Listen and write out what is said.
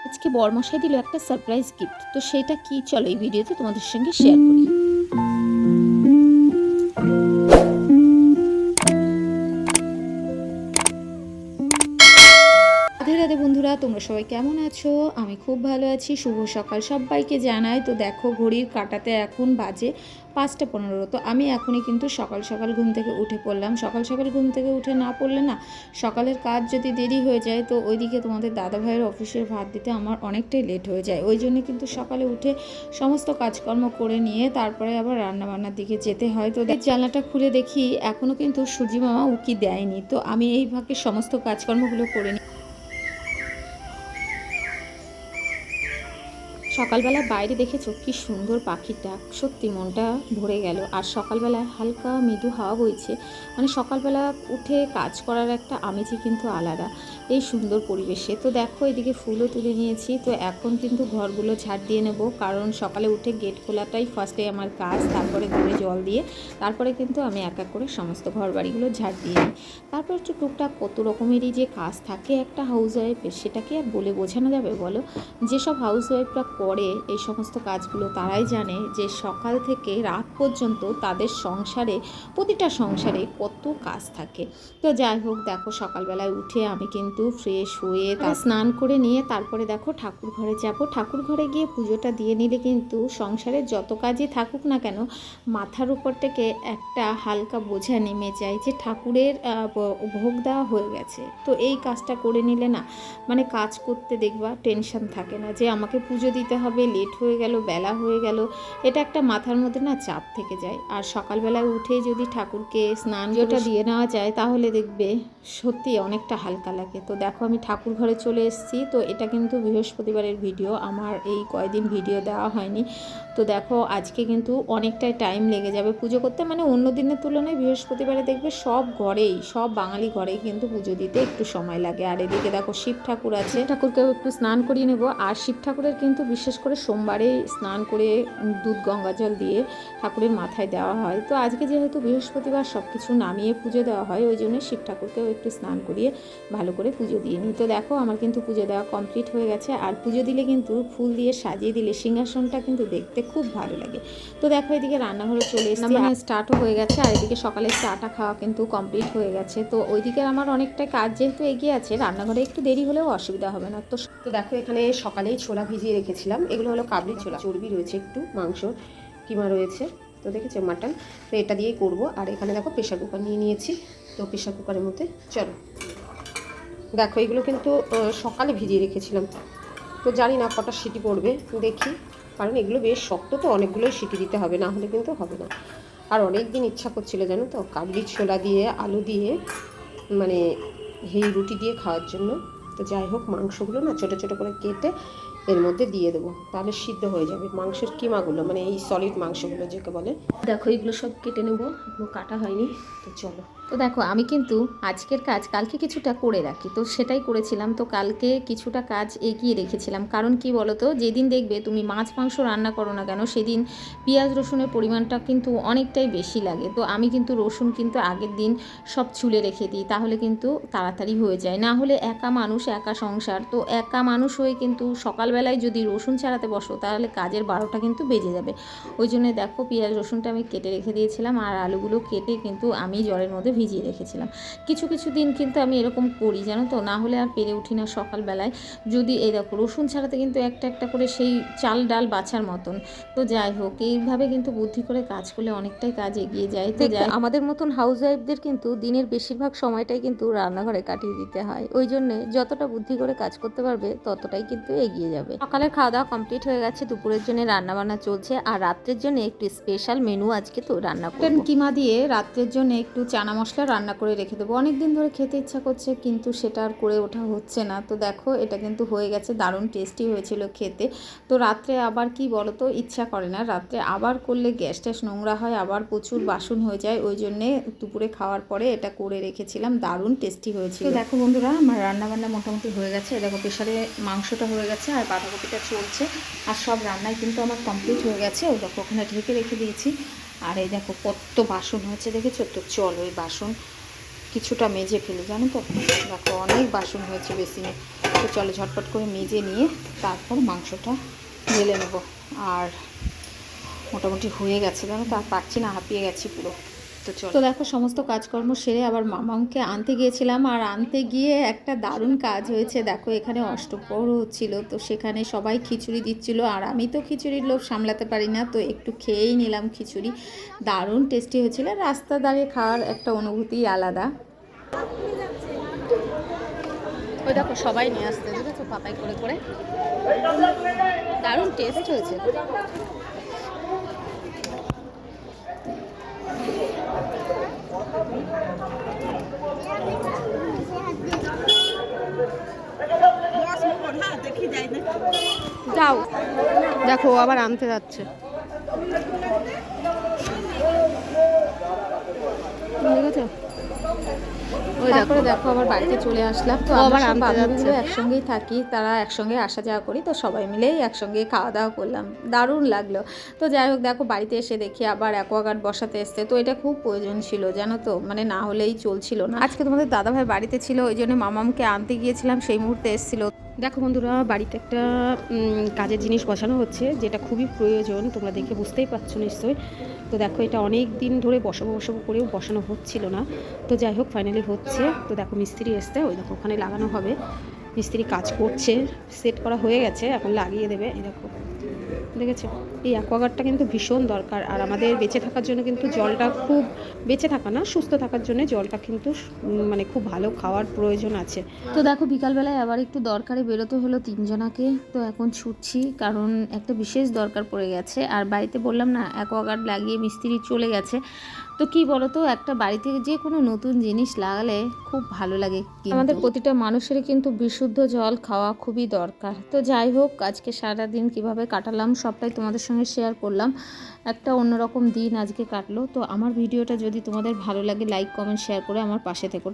আজকে বরমশাই দিল একটা সারপ্রাইজ গিফট, তো সেটা কি চলো এই ভিডিওতে তোমাদের সঙ্গে শেয়ার করি। রাধে রাধে বন্ধুরা, তোমরা সবাই কেমন আছো? আমি খুব ভালো আছি। শুভ সকাল সবাইকে জানাই। তো দেখো ঘড়ির কাঁটাতে এখন বাজে 5টা 15। তো আমি এখনই কিন্তু সকাল সকাল ঘুম থেকে উঠে পড়লাম। সকাল সকাল ঘুম থেকে উঠে না পড়লে না, সকালের কাজ যদি দেরি হয়ে যায় তো ওইদিকে তোমাদের দাদাভাইয়ের অফিসের ভাত দিতে আমার অনেকটাই লেট হয়ে যায়। ওই জন্য কিন্তু সকালে উঠে সমস্ত কাজকর্ম করে নিয়ে তারপরে আবার রান্নাবান্নার দিকে যেতে হয়। তো জানলাটা খুলে দেখি এখনও কিন্তু সূর্যি মামা উকি দেয়নি। তো আমি এই ভাগে সমস্ত কাজকর্মগুলো করে নিই। সকালবেলা বাইরে দেখেছো কি সুন্দর পাখির ডাক, সত্যি মনটা ভরে গেল। আর সকালবেলায় হালকা মৃদু হাওয়া বইছে, মানে সকালবেলা উঠে কাজ করার একটা আমেজই কিন্তু আলাদা এই সুন্দর পরিবেশে। তো দেখো এদিকে ফুলও তুলে নিয়েছি। তো এখন কিন্তু ঘরগুলো ঝাড় দিয়ে নেব, কারণ সকালে উঠে গেট খোলাটাই ফার্স্টে আমার কাজ। তারপরে ঘরে জল দিয়ে তারপরে কিন্তু আমি এক এক করে সমস্ত ঘর বাড়িগুলো ঝাড় দিয়ে নিই। তারপর একটু টুকটাক কত রকমেরই যে কাজ থাকে একটা হাউস ওয়াইফের, সেটাকে আর বলে বোঝানো যাবে বলো? যেসব হাউস ওয়াইফরা করে এই সমস্ত কাজগুলো তারাই জানে যে সকাল থেকে রাত পর্যন্ত তাদের সংসারে, প্রতিটা সংসারে কত কাজ থাকে। তো যাই হোক, দেখো সকালবেলায় উঠে আমি কিন্তু ফ্রেশ হয়ে স্নান করে নিয়ে তারপরে দেখো ঠাকুর ঘরে যাব। ঠাকুর ঘরে গিয়ে পুজোটা দিয়ে নিলে কিন্তু সংসারের যত কাজই থাকুক না কেন, মাথার উপর থেকে একটা হালকা বোঝা নেমে যায় যে ঠাকুরের ভোগ দেওয়া হয়ে গেছে। তো এই কাজটা করে নিলে না, মানে কাজ করতে দেখবা টেনশন থাকে না যে আমাকে পুজো দিতে হবে, লেট হয়ে গেল, বেলা হয়ে গেল, এটা একটা মাথার মধ্যে না চাপ থেকে যায়। আর সকালবেলায় উঠে যদি ঠাকুরকে স্নানটা দিয়ে নেওয়া যায় তাহলে দেখবে সত্যি অনেকটা হালকা লাগে। তো দেখো আমি ঠাকুর ঘরে চলে এসেছি। তো এটা কিন্তু বৃহস্পতিবারের ভিডিও, আমার এই কয়দিন ভিডিও দেওয়া হয়নি। তো দেখো আজকে কিন্তু অনেকটাই টাইম লেগে যাবে পুজো করতে, মানে অন্য দিনের তুলনায় বৃহস্পতিবারে দেখবে সব ঘরেই, সব বাঙালি ঘরেই কিন্তু পুজো দিতে একটু সময় লাগে। আর এদিকে দেখো শিব ঠাকুর আছে, ঠাকুরকেও একটু স্নান করিয়ে নেব। আর শিব ঠাকুরের কিন্তু বিশেষ করে সোমবারে স্নান করে দুধ গঙ্গা জল দিয়ে ঠাকুরের মাথায় দেওয়া হয়। তো আজকে যেহেতু বৃহস্পতিবার সব কিছু নামিয়ে পুজো দেওয়া হয়, ওই জন্য শিব ঠাকুরকেও একটু স্নান করিয়ে ভালো করে পুজো দিয়ে নিই। তো দেখো আমার কিন্তু পুজো দেওয়া কমপ্লিট হয়ে গেছে। আর পুজো দিলে কিন্তু ফুল দিয়ে সাজিয়ে দিলে সিংহাসনটা কিন্তু দেখতে খুব ভালো লাগে। তো দেখো এদিকে রান্নাঘরে চলে এসেছি, মানে স্টার্টও হয়ে গেছে। আর এদিকে সকালে চাটা খাওয়া কিন্তু কমপ্লিট হয়ে গেছে। তো ওইদিকে আমার অনেকটা কাজ যেহেতু এগিয়ে আছে, রান্নাঘরে একটু দেরি হলেও অসুবিধা হবে না। তো দেখো এখানে সকালেই ছোলা ভিজিয়ে রেখেছিলাম, এগুলো হলো কাবলি ছোলা, চর্বি রয়েছে, একটু মাংস কিমা রয়েছে, তো দেখেছো মাটন, তো এটা দিয়েই করবো। আর এখানে দেখো প্রেশার কুকার নিয়ে নিয়েছি। তো প্রেশার কুকারের মধ্যে চলো দেখো এগুলো কিন্তু সকালে ভিজিয়ে রেখেছিলাম। তো জানি না কটা সিটি পড়বে, দেখি, কারণ এগুলো বেশ শক্ত, তো অনেকগুলোই সিটি দিতে হবে, না হলে কিন্তু হবে না। আর অনেক দিন ইচ্ছা করছিল জানো তো, কাবলি ছোলা দিয়ে আলু দিয়ে, মানে এই রুটি দিয়ে খাওয়ার জন্য। তো যাই হোক, মাংসগুলো না ছোটো ছোটো করে কেটে এর মধ্যে দিয়ে দেবো, তাহলে সিদ্ধ হয়ে যাবে মাংসের কিমাগুলো, মানে এই সলিড মাংসগুলো যেকে বলে। দেখো এগুলো সব কেটে নেবো, এগুলো কাটা হয়নি। তো চলো, তো দেখো আমি কিন্তু আজকের কাজ কালকে কিছুটা করে রাখি, তো সেটাই করেছিলাম। তো কালকে কিছুটা কাজ এগিয়ে রেখেছিলাম, কারণ কি বলো তো, যেদিন দেখবে তুমি মাছ মাংস রান্না করো না কেন সেদিন পেঁয়াজ রসুনের পরিমাণটা কিন্তু অনেকটাই বেশি লাগে। তো আমি কিন্তু রসুন কিন্তু আগের দিন সব ছুলে রেখে দিই, তাহলে কিন্তু তাড়াতাড়ি হয়ে যায়। না হলে একা মানুষ, একা সংসার, তো একা মানুষ হয়ে কিন্তু সকালবেলায় যদি রসুন ছাড়াতে বসো তাহলে কাজের 12টা কিন্তু বেজে যাবে। ওই জন্য দেখো পেঁয়াজ রসুনটা আমি কেটে রেখে দিয়েছিলাম, আর আলুগুলো কেটে কিন্তু আমি জলের মধ্যে ভিজিয়ে রেখেছিলাম। কিছু কিছু দিন কিন্তু আমি এরকম করি জানো তো, না হলে আর পেরে উঠি না সকালবেলায়। যদি এই দেখো রসুন ছাড়াতে কিন্তু একটা একটা করে সেই চাল ডাল বাছার মতন। তো যাই হোক, এইভাবে কিন্তু বুদ্ধি করে কাজ করলে অনেকটাই কাজ এগিয়ে যায়। তো যাই, আমাদের মতন হাউস ওয়াইফদের কিন্তু দিনের বেশিরভাগ সময়টাই কিন্তু রান্নাঘরে কাটিয়ে দিতে হয়। ওই জন্য যতটা বুদ্ধি করে কাজ করতে পারবে ততটাই কিন্তু এগিয়ে যাবে। সকালের খাওয়া দাওয়া কমপ্লিট হয়ে গেছে, দুপুরের জন্য রান্নাবান্না চলছে। আর রাত্রের জন্য একটু স্পেশাল মেনু আজকে তো রান্না করব। কিমা দিয়ে রাত্রের জন্য একটু চানা মশলা রান্না করে রেখে দেবো। অনেকদিন ধরে খেতে ইচ্ছা করছে, কিন্তু সেটা আর করে ওঠা হচ্ছে না। তো দেখো এটা কিন্তু হয়ে গেছে, দারুণ টেস্টি হয়েছিল খেতে। তো রাত্রে আবার কি বলো তো, ইচ্ছা করে না রাত্রে আবার করলে, গ্যাস ট্যাস নোংরা হয়, আবার প্রচুর বাসন হয়ে যায়। ওই জন্যে দুপুরে খাওয়ার পরে এটা করে রেখেছিলাম, দারুণ টেস্টি হয়েছিল। তো দেখো বন্ধুরা, আমার রান্নাবান্না মোটামুটি হয়ে গেছে। দেখো প্রেশারে মাংসটা হয়ে গেছে, আর বাঁধাকপিটা চলছে, আর সব রান্নাই কিন্তু আমার কমপ্লিট হয়ে গেছে। ওই দেখো ওখানে ঢেকে রেখে দিয়েছি। আর এই দেখো কত বাসন হয়েছে দেখেছো তো, চলো ওই বাসন কিছুটা মেজে ফেলি, জানো তো, দেখো অনেক বাসন হয়েছে বেসিনে। তো চলো ঝটপট করে মেজে নিয়ে তারপর মাংসটা ঢেলে নেব। আর মোটামুটি হয়ে গেছে, জানো তো আর পারছি না, হাঁপিয়ে গেছি পুরো। তো দেখো সমস্ত কাজকর্ম সেরে আবার মামাকে আনতে গিয়েছিলাম, আর আনতে গিয়ে একটা দারুণ কাজ হয়েছে। দেখো এখানে অষ্টপ্রহর হচ্ছিল, তো সেখানে সবাই খিচুড়ি দিচ্ছিল, আর আমি তো খিচুড়ির লোভ সামলাতে পারি না, তো একটু খেয়েই নিলাম খিচুড়ি। দারুণ টেস্টি হয়েছিল, রাস্তা দাঁড়িয়ে খাওয়ার একটা অনুভূতি আলাদা। ওই দেখো সবাই নিয়ে আসতে, দেখেছো পাতায় করে করে, দারুণ টেস্ট হয়েছে। যাও দেখো আবার আনতে যাচ্ছে, দেখেছো? তারপরে দেখো আবার বাড়িতে চলে আসলাম, তো আবার বান্ধবীগুলো একসঙ্গেই থাকি, তারা একসঙ্গে আসা যাওয়া করি, তো সবাই মিলেই একসঙ্গে খাওয়া দাওয়া করলাম, দারুণ লাগলো। তো যাই হোক দেখো বাড়িতে এসে দেখি আবার অ্যাকোয়াগার্ড বসাতে এসছে, তো এটা খুব প্রয়োজন ছিল জানো তো, মানে না হলেই চলছিল না। আজকে তোমাদের দাদাভাই বাড়িতে ছিল, ওই জন্য মামামকে আনতে গিয়েছিলাম, সেই মুহূর্তে এসেছিল। দেখো বন্ধুরা বাড়িতে একটা কাজের জিনিস বসানো হচ্ছে, যেটা খুবই প্রয়োজন, তোমরা দেখে বুঝতেই পারছো নিশ্চয়ই। তো দেখো এটা অনেক দিন ধরে বসাবো করেও বসানো হচ্ছিল না, তো যাই হোক ফাইনালি হচ্ছে। তো দেখো মিস্ত্রি এসছে, ওই দেখো ওখানে লাগানো হবে, মিস্ত্রি কাজ করছে, সেট করা হয়ে গেছে, এখন লাগিয়ে দেবে। এই দেখো দেখেছো, এই অ্যাকোয়াগার্ডটা কিন্তু ভীষণ দরকার, আর আমাদের বেঁচে থাকার জন্য কিন্তু জলটা খুব, বেঁচে থাকা না সুস্থ থাকার জন্য জলটা কিন্তু মানে খুব ভালো খাওয়ার প্রয়োজন আছে। তো দেখো বিকালবেলায় আবার একটু দরকারে বেরোতে হলো তিনজনাকে, তো এখন ছুটছি কারণ একটা বিশেষ দরকার পড়ে গেছে। আর বাড়িতে বললাম না অ্যাকোয়াগার্ড লাগিয়ে মিস্ত্রি চলে গেছে, তো কি বলতো একটা বাড়িতে যে কোনো নতুন জিনিস লাগালে খুব ভালো লাগে। আমাদের প্রতিটা মানুষেরই কিন্তু বিশুদ্ধ জল খাওয়া খুবই দরকার। তো যাই হোক আজকে সারাদিন কিভাবে কাটালাম সবটাই তোমাদের সঙ্গে শেয়ার করলাম, একটা অন্যরকম দিন আজকে কাটলো। তো আমার ভিডিওটা যদি তোমাদের ভালো লাগে লাইক কমেন্ট শেয়ার করে আমার পাশে থেকো।